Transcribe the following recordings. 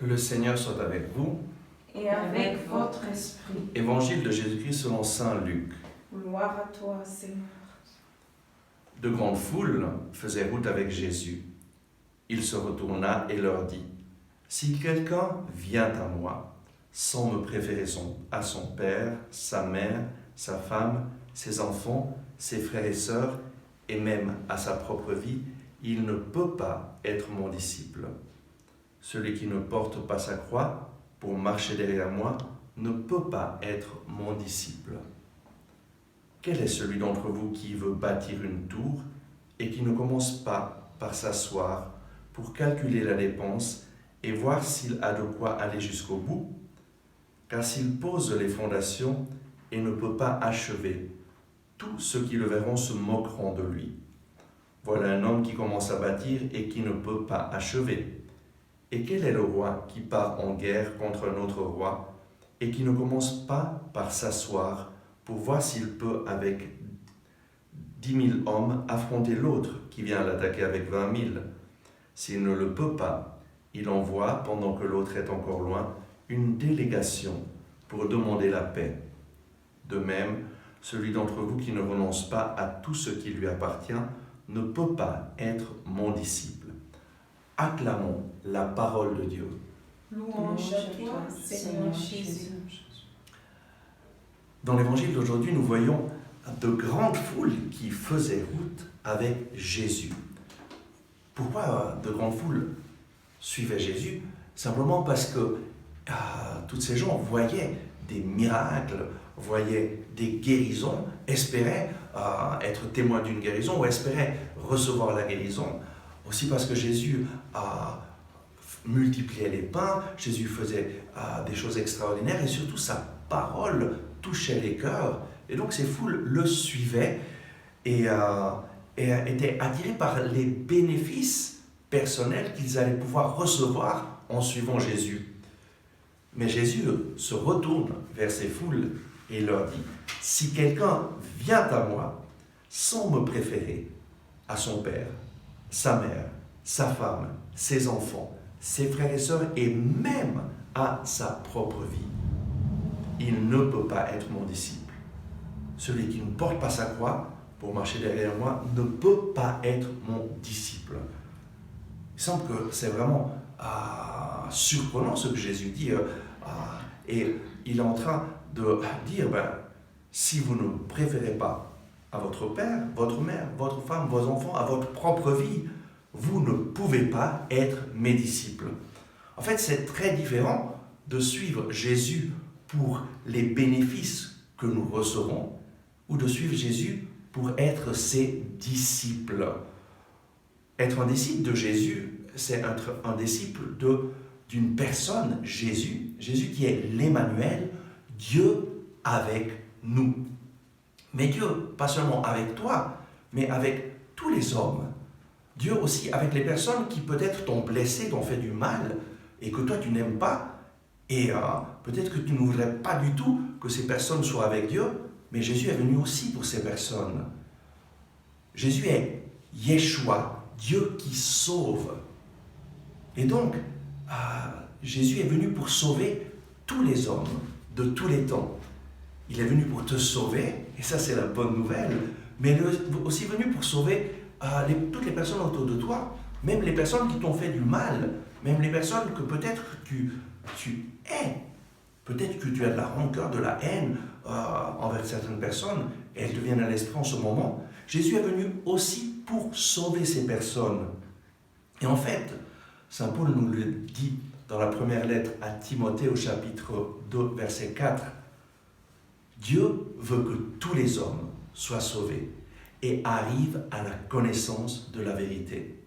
Le Seigneur soit avec vous. Et avec votre esprit. Évangile de Jésus-Christ selon saint Luc. Gloire à toi, Seigneur. De grandes foules faisaient route avec Jésus. Il se retourna et leur dit : Si quelqu'un vient à moi, sans me préférer à son père, sa mère, sa femme, ses enfants, ses frères et sœurs, et même à sa propre vie, il ne peut pas être mon disciple. Celui qui ne porte pas sa croix pour marcher derrière moi ne peut pas être mon disciple. Quel est celui d'entre vous qui veut bâtir une tour et qui ne commence pas par s'asseoir pour calculer la dépense et voir s'il a de quoi aller jusqu'au bout ? Car s'il pose les fondations et ne peut pas achever, tous ceux qui le verront se moqueront de lui. Voilà un homme qui commence à bâtir et qui ne peut pas achever. Et quel est le roi qui part en guerre contre un autre roi et qui ne commence pas par s'asseoir pour voir s'il peut, avec 10 000 hommes, affronter l'autre qui vient l'attaquer avec 20 000 ? S'il ne le peut pas, il envoie, pendant que l'autre est encore loin, une délégation pour demander la paix. De même, celui d'entre vous qui ne renonce pas à tout ce qui lui appartient ne peut pas être mon disciple. Acclamons la parole de Dieu. Louange à toi, Seigneur Jésus. Dans l'évangile d'aujourd'hui, nous voyons de grandes foules qui faisaient route avec Jésus. Pourquoi de grandes foules suivaient Jésus ? Simplement parce que toutes ces gens voyaient des miracles, voyaient des guérisons, espéraient être témoins d'une guérison ou espéraient recevoir la guérison. Aussi parce que Jésus multipliait les pains, Jésus faisait des choses extraordinaires et surtout sa parole touchait les cœurs. Et donc ces foules le suivaient et étaient attirées par les bénéfices personnels qu'ils allaient pouvoir recevoir en suivant Jésus. Mais Jésus se retourne vers ces foules et leur dit : Si quelqu'un vient à moi sans me préférer à son père, sa mère, sa femme, ses enfants, ses frères et sœurs et même à sa propre vie, il ne peut pas être mon disciple. Celui qui ne porte pas sa croix pour marcher derrière moi ne peut pas être mon disciple. Il semble que c'est vraiment surprenant ce que Jésus dit. Et il est en train de dire, si vous ne préférez pas à votre père, votre mère, votre femme, vos enfants, à votre propre vie, vous ne pouvez pas être mes disciples. En fait, c'est très différent de suivre Jésus pour les bénéfices que nous recevons ou de suivre Jésus pour être ses disciples. Être un disciple de Jésus, c'est être un disciple d'une personne, Jésus qui est l'Emmanuel, Dieu avec nous. Mais Dieu, pas seulement avec toi, mais avec tous les hommes. Dieu aussi avec les personnes qui peut-être t'ont blessé, t'ont fait du mal, et que toi tu n'aimes pas, et peut-être que tu ne voudrais pas du tout que ces personnes soient avec Dieu, mais Jésus est venu aussi pour ces personnes. Jésus est Yeshua, Dieu qui sauve. Et donc, Jésus est venu pour sauver tous les hommes de tous les temps. Il est venu pour te sauver, et ça c'est la bonne nouvelle, mais il est aussi venu pour sauver toutes les personnes autour de toi, même les personnes qui t'ont fait du mal, même les personnes que peut-être tu hais. Peut-être que tu as de la rancœur, de la haine envers certaines personnes, et elles te viennent à l'esprit en ce moment. Jésus est venu aussi pour sauver ces personnes. Et en fait, Saint Paul nous le dit dans la première lettre à Timothée au chapitre 2, verset 4. Dieu veut que tous les hommes soient sauvés et arrivent à la connaissance de la vérité.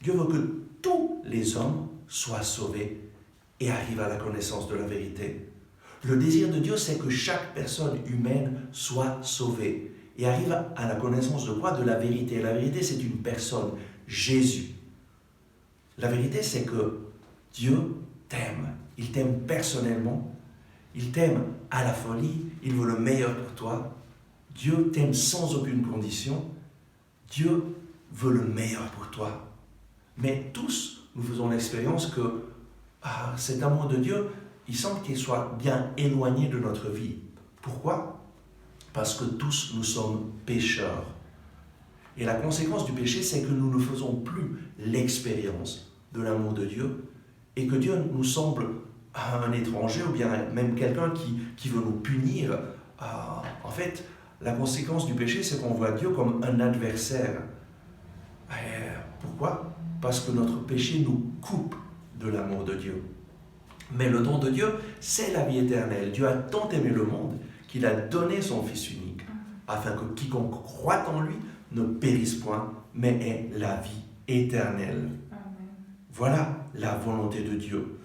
Dieu veut que tous les hommes soient sauvés et arrivent à la connaissance de la vérité. Le désir de Dieu, c'est que chaque personne humaine soit sauvée et arrive à la connaissance de quoi ? De la vérité. Et la vérité, c'est une personne, Jésus. La vérité, c'est que Dieu t'aime. Il t'aime personnellement. Il t'aime à la folie. Il veut le meilleur pour toi. Dieu t'aime sans aucune condition. Dieu veut le meilleur pour toi. Mais tous, nous faisons l'expérience que cet amour de Dieu, il semble qu'il soit bien éloigné de notre vie. Pourquoi? Parce que tous nous sommes pécheurs. Et la conséquence du péché, c'est que nous ne faisons plus l'expérience de l'amour de Dieu et que Dieu nous semble un étranger ou bien même quelqu'un qui veut nous punir. En fait, la conséquence du péché, c'est qu'on voit Dieu comme un adversaire. Pourquoi? Parce que notre péché nous coupe de l'amour de Dieu. Mais le don de Dieu, c'est la vie éternelle. Dieu a tant aimé le monde qu'il a donné son Fils unique, afin que quiconque croit en lui ne périsse point, mais ait la vie éternelle. Amen. Voilà la volonté de Dieu.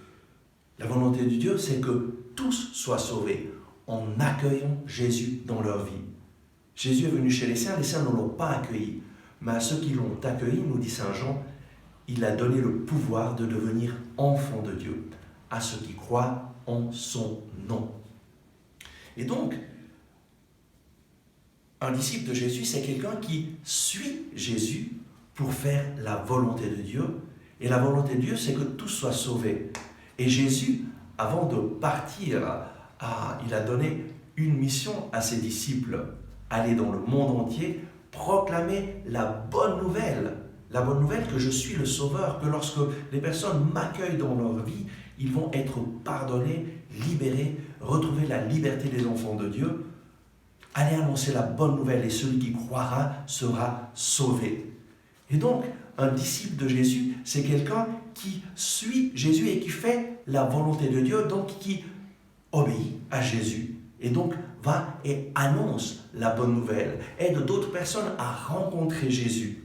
La volonté de Dieu, c'est que tous soient sauvés en accueillant Jésus dans leur vie. Jésus est venu chez les siens ne l'ont pas accueilli. Mais à ceux qui l'ont accueilli, nous dit Saint Jean, il a donné le pouvoir de devenir enfants de Dieu, à ceux qui croient en son nom. Et donc, un disciple de Jésus, c'est quelqu'un qui suit Jésus pour faire la volonté de Dieu. Et la volonté de Dieu, c'est que tous soient sauvés. Et Jésus, avant de partir, il a donné une mission à ses disciples, aller dans le monde entier, proclamer la bonne nouvelle que je suis le Sauveur, que lorsque les personnes m'accueillent dans leur vie, ils vont être pardonnés, libérés, retrouver la liberté des enfants de Dieu. Allez annoncer la bonne nouvelle et celui qui croira sera sauvé. Et donc, un disciple de Jésus, c'est quelqu'un qui suit Jésus et qui fait la volonté de Dieu, donc qui obéit à Jésus. Et donc, va et annonce la bonne nouvelle, aide d'autres personnes à rencontrer Jésus.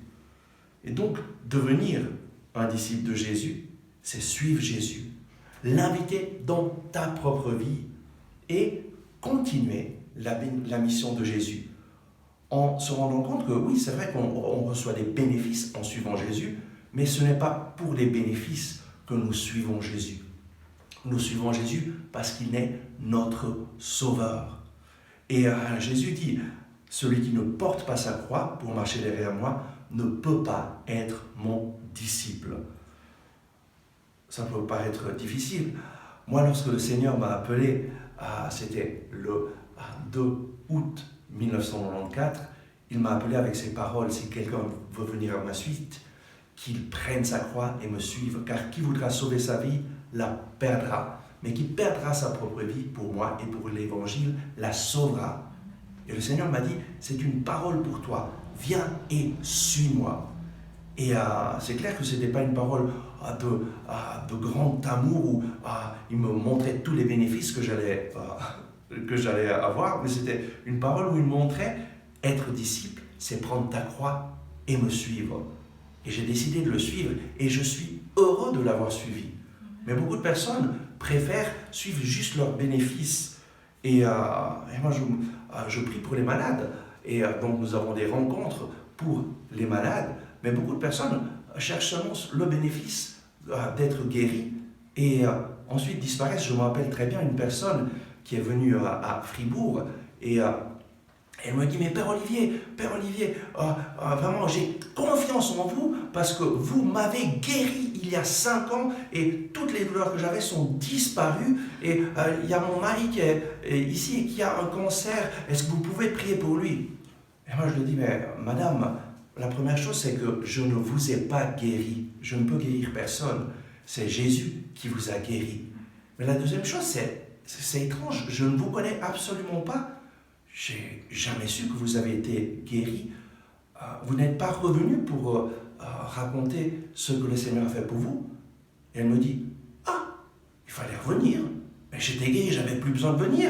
Et donc, devenir un disciple de Jésus, c'est suivre Jésus, l'inviter dans ta propre vie et continuer la mission de Jésus. En se rendant compte que oui, c'est vrai qu'on reçoit des bénéfices en suivant Jésus, mais ce n'est pas pour les bénéfices que nous suivons Jésus. Nous suivons Jésus parce qu'il est notre Sauveur. Et Jésus dit, celui qui ne porte pas sa croix pour marcher derrière moi ne peut pas être mon disciple. Ça peut paraître difficile. Moi, lorsque le Seigneur m'a appelé, c'était le 2 août 1994, il m'a appelé avec ces paroles, si quelqu'un veut venir à ma suite, qu'il prenne sa croix et me suive, car qui voudra sauver sa vie, la perdra. Mais qui perdra sa propre vie pour moi et pour l'Évangile, la sauvera. Et le Seigneur m'a dit, c'est une parole pour toi, viens et suis-moi. Et c'est clair que ce n'était pas une parole de grand amour où il me montrait tous les bénéfices que j'allais avoir, mais c'était une parole où il me montrait être disciple, c'est prendre ta croix et me suivre. Et j'ai décidé de le suivre et je suis heureux de l'avoir suivi. Mais beaucoup de personnes préfèrent suivre juste leurs bénéfices. Et moi, je prie pour les malades. Et donc, nous avons des rencontres pour les malades. Mais beaucoup de personnes cherchent seulement le bénéfice d'être guéris et ensuite disparaissent. Je me rappelle très bien une personne qui est venue à Fribourg et elle me dit, mais Père Olivier, vraiment j'ai confiance en vous parce que vous m'avez guéri il y a 5 ans et toutes les douleurs que j'avais sont disparues et il y a mon mari qui est ici et qui a un cancer, est-ce que vous pouvez prier pour lui? Et moi je lui dis, mais madame, la première chose c'est que je ne vous ai pas guéri, je ne peux guérir personne, c'est Jésus qui vous a guéri. Mais la deuxième chose c'est étrange, je ne vous connais absolument pas. J'ai jamais su que vous avez été guéri. Vous n'êtes pas revenu pour raconter ce que le Seigneur a fait pour vous. Et elle me dit, il fallait revenir. Mais j'étais guéri, j'avais plus besoin de venir.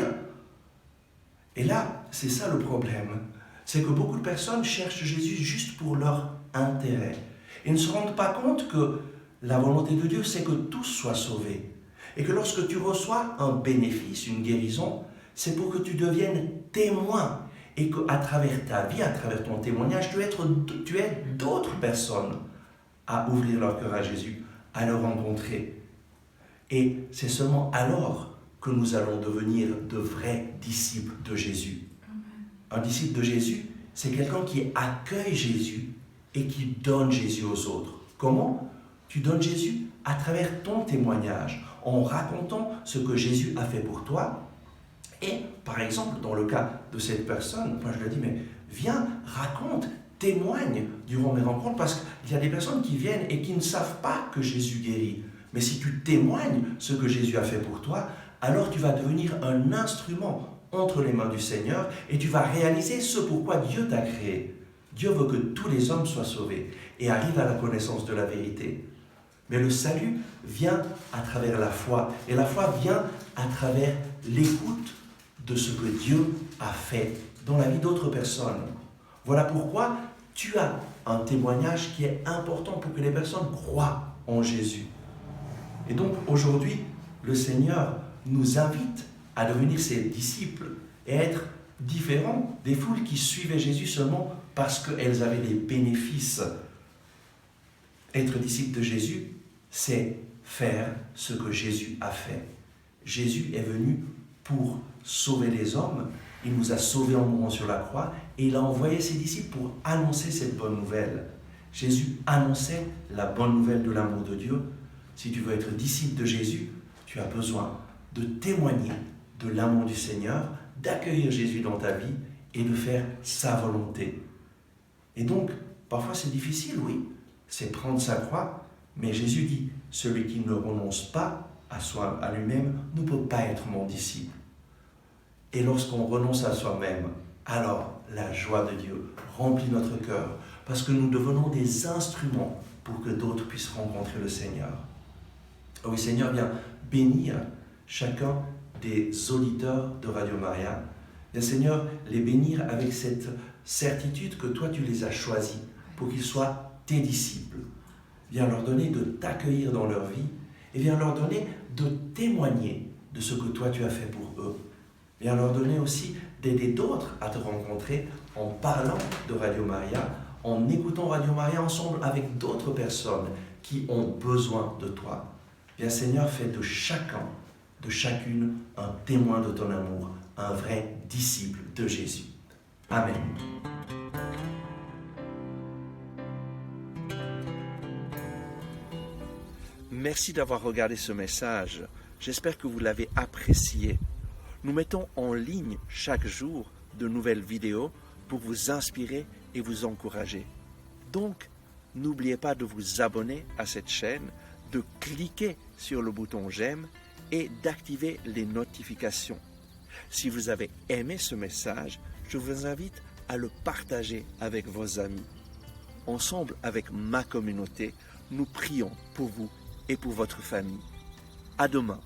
Et là, c'est ça le problème. C'est que beaucoup de personnes cherchent Jésus juste pour leur intérêt. Et ne se rendent pas compte que la volonté de Dieu, c'est que tous soient sauvés. Et que lorsque tu reçois un bénéfice, une guérison, c'est pour que tu deviennes témoin et qu'à travers ta vie, à travers ton témoignage, tu aides d'autres personnes à ouvrir leur cœur à Jésus, à le rencontrer. Et c'est seulement alors que nous allons devenir de vrais disciples de Jésus. Un disciple de Jésus, c'est quelqu'un qui accueille Jésus et qui donne Jésus aux autres. Comment? Tu donnes Jésus à travers ton témoignage, en racontant ce que Jésus a fait pour toi. Et par exemple, dans le cas de cette personne, moi je lui dis, mais viens, raconte, témoigne durant mes rencontres, parce qu'il y a des personnes qui viennent et qui ne savent pas que Jésus guérit. Mais si tu témoignes ce que Jésus a fait pour toi, alors tu vas devenir un instrument entre les mains du Seigneur et tu vas réaliser ce pourquoi Dieu t'a créé. Dieu veut que tous les hommes soient sauvés et arrivent à la connaissance de la vérité. Mais le salut vient à travers la foi. Et la foi vient à travers l'écoute de ce que Dieu a fait dans la vie d'autres personnes. Voilà pourquoi tu as un témoignage qui est important pour que les personnes croient en Jésus. Et donc aujourd'hui, le Seigneur nous invite à devenir ses disciples et à être différents des foules qui suivaient Jésus seulement parce qu'elles avaient des bénéfices. Être disciple de Jésus, c'est faire ce que Jésus a fait. Jésus est venu pour sauver les hommes, il nous a sauvés en mourant sur la croix et il a envoyé ses disciples pour annoncer cette bonne nouvelle. Jésus annonçait la bonne nouvelle de l'amour de Dieu. Si tu veux être disciple de Jésus, tu as besoin de témoigner de l'amour du Seigneur, d'accueillir Jésus dans ta vie et de faire sa volonté. Et donc, parfois c'est difficile, oui, c'est prendre sa croix, mais Jésus dit, celui qui ne renonce pas à lui-même ne peut pas être mon disciple. Et lorsqu'on renonce à soi-même, alors la joie de Dieu remplit notre cœur, parce que nous devenons des instruments pour que d'autres puissent rencontrer le Seigneur. Oui, Seigneur, viens bénir chacun des auditeurs de Radio Maria. Viens, Seigneur, les bénir avec cette certitude que toi, tu les as choisis pour qu'ils soient tes disciples. Viens leur donner de t'accueillir dans leur vie et viens leur donner de témoigner de ce que toi, tu as fait pour eux. Viens leur donner aussi d'aider d'autres à te rencontrer en parlant de Radio Maria, en écoutant Radio Maria ensemble avec d'autres personnes qui ont besoin de toi. Viens, Seigneur, fais de chacun, de chacune, un témoin de ton amour, un vrai disciple de Jésus. Amen. Merci d'avoir regardé ce message. J'espère que vous l'avez apprécié. Nous mettons en ligne chaque jour de nouvelles vidéos pour vous inspirer et vous encourager. Donc, n'oubliez pas de vous abonner à cette chaîne, de cliquer sur le bouton j'aime et d'activer les notifications. Si vous avez aimé ce message, je vous invite à le partager avec vos amis. Ensemble avec ma communauté, nous prions pour vous et pour votre famille. À demain.